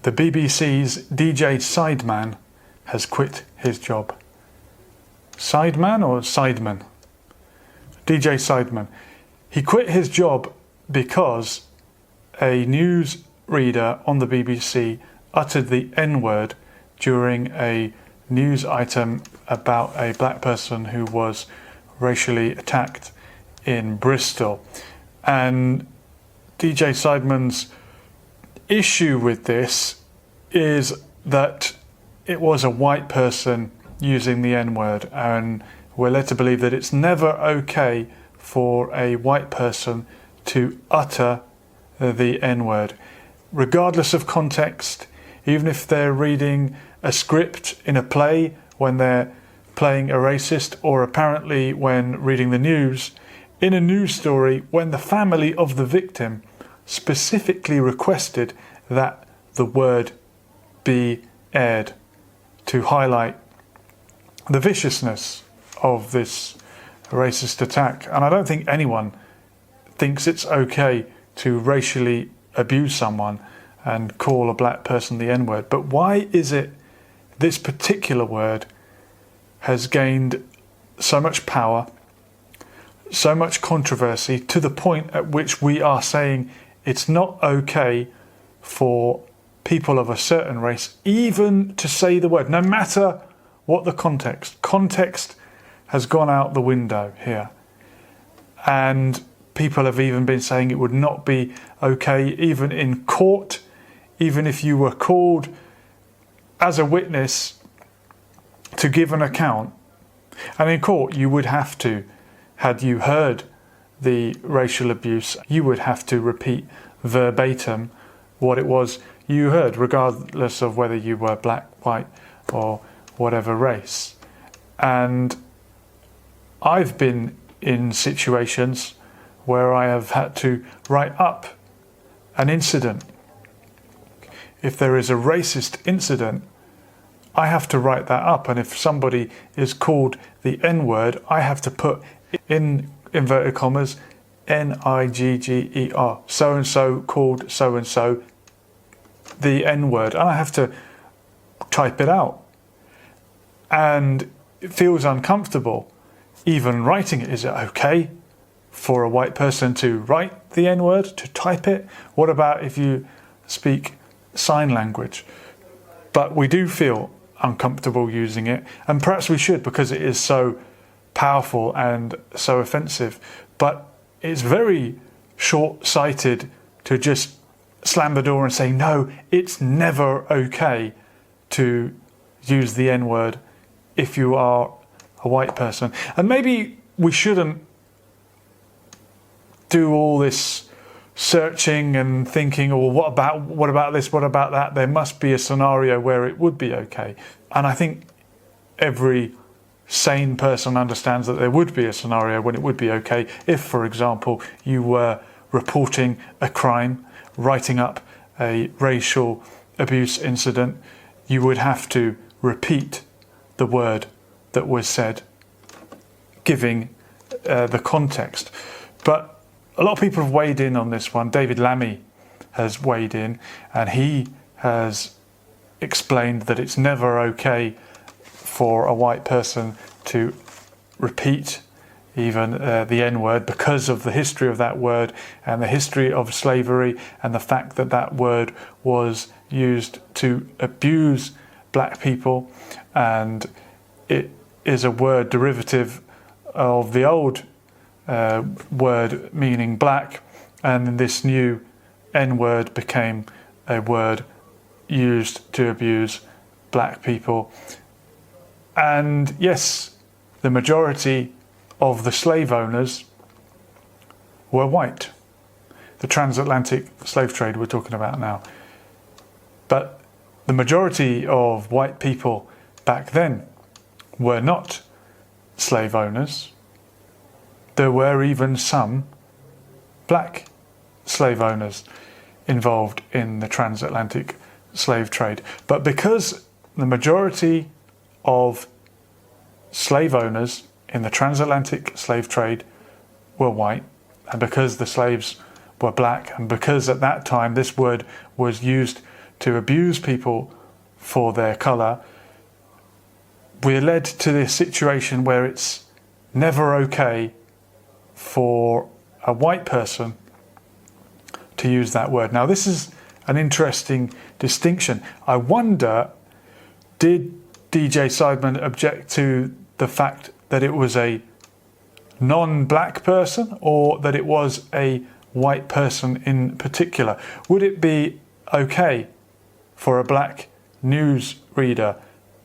The BBC's DJ Sideman has quit his job. Sideman or Sideman? DJ Sideman. He quit his job because a news reader on the BBC uttered the N-word during a news item about a black person who was racially attacked in Bristol. And DJ Sideman's issue with this is that it was a white person using the N-word, and we're led to believe that it's never okay for a white person to utter the N-word, regardless of context, even if they're reading a script in a play when they're playing a racist, or apparently when reading the news in a news story when the family of the victim specifically requested that the word be aired to highlight the viciousness of this racist attack. And I don't think anyone thinks it's okay to racially abuse someone and call a black person the N-word. But why is it this particular word has gained so much power, so much controversy, to the point at which we are saying it's not okay for people of a certain race even to say the word, no matter what the context. Context has gone out the window here. And people have even been saying it would not be okay, even in court, even if you were called as a witness to give an account. And in court, you would have to, had you heard the racial abuse, you would have to repeat verbatim what it was you heard, regardless of whether you were black, white, or whatever race. And I've been in situations where I have had to write up an incident. If there is a racist incident, I have to write that up. And if somebody is called the N-word, I have to put in inverted commas, N-I-G-G-E-R, so-and-so called so-and-so the N-word. And I have to type it out. And it feels uncomfortable even writing it. Is it okay for a white person to write the N-word, to type it? What about if you speak sign language? But we do feel uncomfortable using it, and perhaps we should, because it is so powerful and so offensive. But it's very short-sighted to just slam the door and say, no, it's never okay to use the N-word if you are a white person. And maybe we shouldn't do all this searching and thinking, oh, what about this, what about that? There must be a scenario where it would be okay. And I think every sane person understands that there would be a scenario when it would be okay. If, for example, you were reporting a crime, writing up a racial abuse incident, you would have to repeat the word that was said, giving the context. But a lot of people have weighed in on this one. David Lammy has weighed in, and he has explained that it's never okay for a white person to repeat even the N-word, because of the history of that word and the history of slavery, and the fact that that word was used to abuse black people, and it is a word derivative of the old word meaning black, and this new N-word became a word used to abuse black people. And yes, the majority of the slave owners were white. The transatlantic slave trade we're talking about now. But the majority of white people back then were not slave owners. There were even some black slave owners involved in the transatlantic slave trade. But because the majority of slave owners in the transatlantic slave trade were white, and because the slaves were black, and because at that time this word was used to abuse people for their colour, we're led to this situation where it's never okay for a white person to use that word. Now, this is an interesting distinction. I wonder, did DJ Sideman object to the fact that it was a non-black person, or that it was a white person in particular? Would it be okay for a black news reader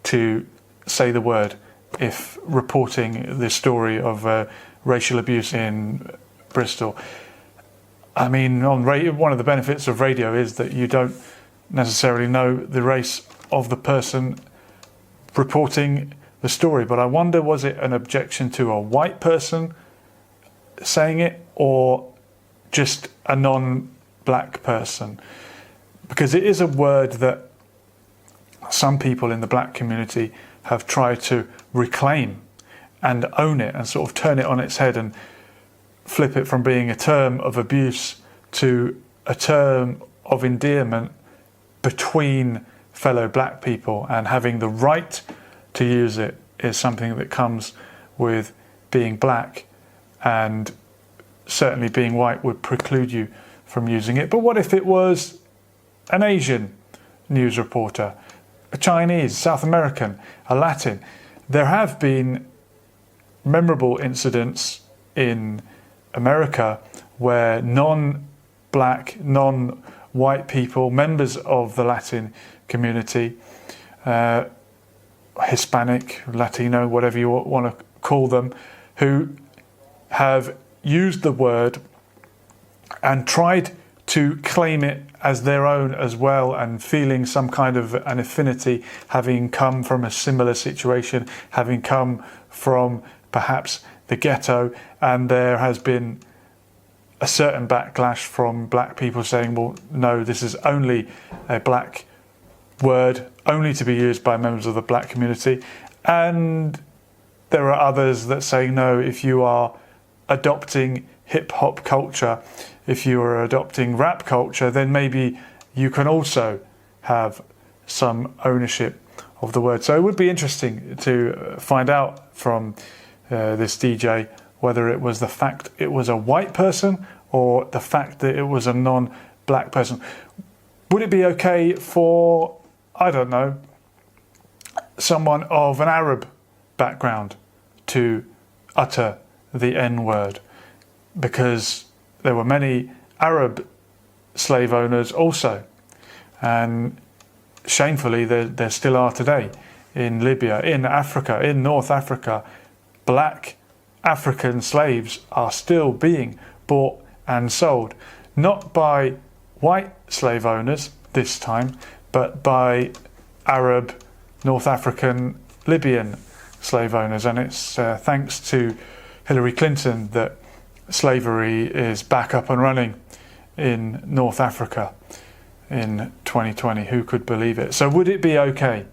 to say the word if reporting the story of racial abuse in Bristol? I mean, on radio, one of the benefits of radio is that you don't necessarily know the race of the person reporting the story. But I wonder, was it an objection to a white person saying it, or just a non-black person? Because it is a word that some people in the black community have tried to reclaim and own it and sort of turn it on its head and flip it from being a term of abuse to a term of endearment between fellow black people, and having the right to use it is something that comes with being black, and certainly being white would preclude you from using it. But what if it was an Asian news reporter, a Chinese, South American, a Latin? There have been memorable incidents in America where non-black, non-white people, members of the Latin community, Hispanic, Latino, whatever you want to call them, who have used the word and tried to claim it as their own as well, and feeling some kind of an affinity, having come from a similar situation, having come from perhaps the ghetto, and there has been a certain backlash from black people saying, well, no, this is only a black word, only to be used by members of the black community. And there are others that say, no, if you are adopting hip-hop culture, if you are adopting rap culture, then maybe you can also have some ownership of the word. So it would be interesting to find out from this DJ whether it was the fact it was a white person or the fact that it was a non-black person. Would it be okay for, I don't know, someone of an Arab background to utter the N-word? Because there were many Arab slave owners also, and shamefully there still are today in Libya, in Africa, in North Africa. Black African slaves are still being bought and sold, not by white slave owners this time, but by Arab, North African, Libyan slave owners. And it's thanks to Hillary Clinton that slavery is back up and running in North Africa in 2020. Who could believe it? So would it be okay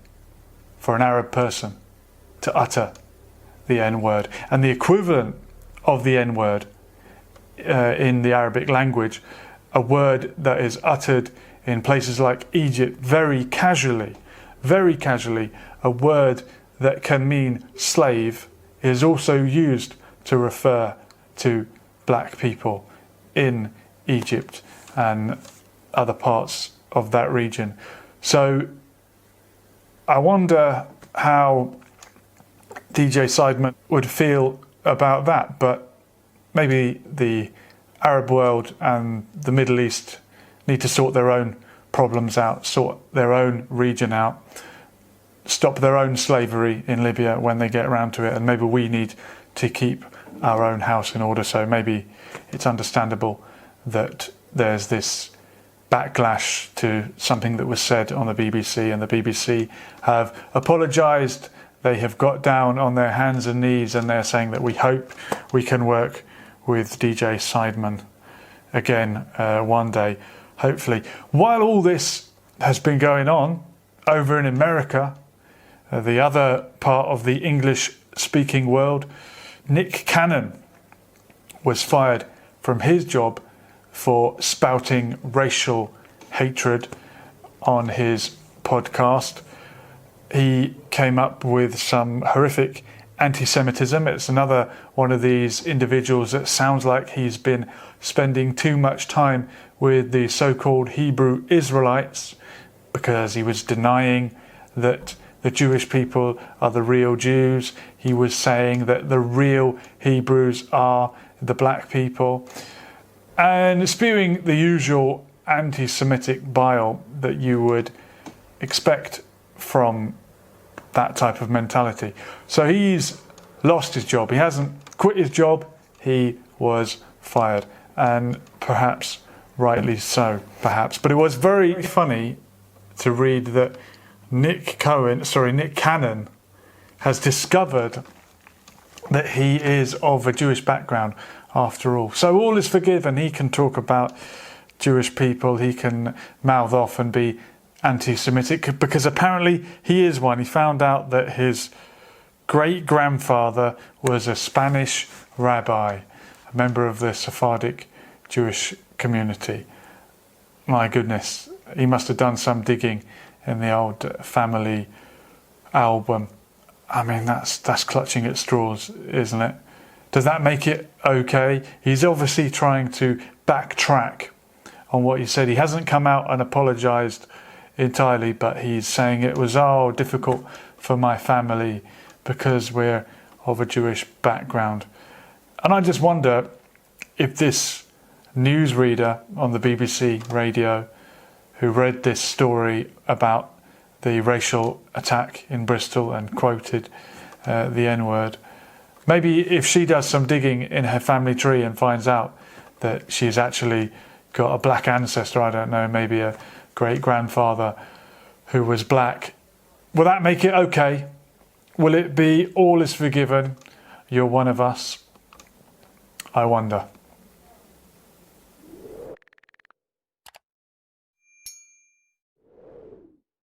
for an Arab person to utter the N-word? And the equivalent of the N-word in the Arabic language, a word that is uttered in places like Egypt very casually, a word that can mean slave, is also used to refer to black people in Egypt and other parts of that region. So I wonder how DJ Sideman would feel about that, but maybe the Arab world and the Middle East need to sort their own problems out, sort their own region out, stop their own slavery in Libya when they get around to it, and maybe we need to keep our own house in order. So maybe it's understandable that there's this backlash to something that was said on the BBC, and the BBC have apologised. They have got down on their hands and knees, and they're saying that we hope we can work with DJ Sideman again one day, hopefully. While all this has been going on over in America, the other part of the English-speaking world, Nick Cannon was fired from his job for spouting racial hatred on his podcast. He came up with some horrific anti-Semitism. It's another one of these individuals that sounds like he's been spending too much time with the so-called Hebrew Israelites, because he was denying that the Jewish people are the real Jews. He was saying that the real Hebrews are the black people, and spewing the usual anti-Semitic bile that you would expect from that type of mentality. So he's lost his job. He hasn't quit his job. He was fired, and perhaps rightly so, perhaps. But it was very funny to read that Nick Cannon has discovered that he is of a Jewish background after all. So all is forgiven. He can talk about Jewish people. He can mouth off and be anti-Semitic, because apparently he is one. He found out that his great-grandfather was a Spanish rabbi, a member of the Sephardic Jewish community. My goodness, he must have done some digging in the old family album. I mean, that's clutching at straws, isn't it? Does that make it okay? He's obviously trying to backtrack on what he said. He hasn't come out and apologised entirely, but he's saying it was difficult for my family because we're of a Jewish background. And I just wonder if this newsreader on the BBC radio who read this story about the racial attack in Bristol and quoted the N-word, maybe if she does some digging in her family tree and finds out that she's actually got a black ancestor, I don't know, maybe a great-grandfather who was black, will that make it okay? Will it be all is forgiven, you're one of us? I wonder.